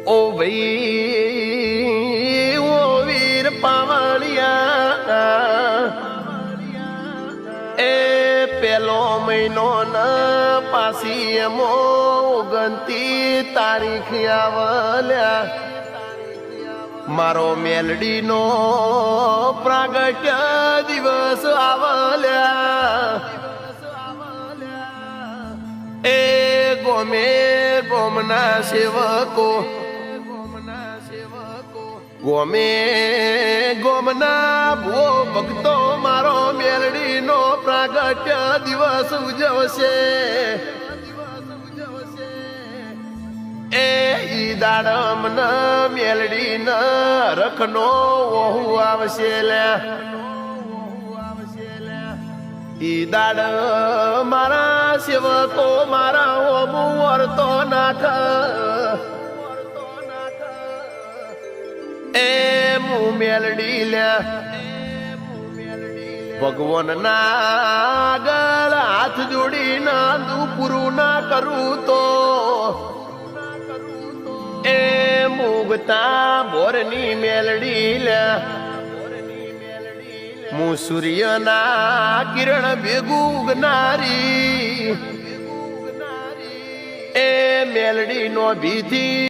ઓ ભાઈ ઓ વીર પાવળિયા એ પેલો મહિનો ન પાસી એમો 29 તારીખ આવલ્યા મારો મેલડીનો પ્રાગટ્ય દિવસ આવલ્યા એ ગોમે ગોમના સેવકો ગોમે ગોમના ભો ભક્તો મારો મેલડીનો પ્રાગટ્ય દિવસ ઉજવશે એ ઈ દાડમ ન મેલડી ન રખનો વહુ આવશે લ્યા ઈ દાડ મારા સેવકો મારા ઓમુ વર્તો નાખ એ હું મેલડી લ્યા ભગવાન ના આગળ હાથ જોડીને પૂરું ના કરું તો એ મુગતા બોરની મેલડી લ્યા હું સૂર્યના કિરણ ભેગું ઉગનારી એ મેલડી નો ભીથી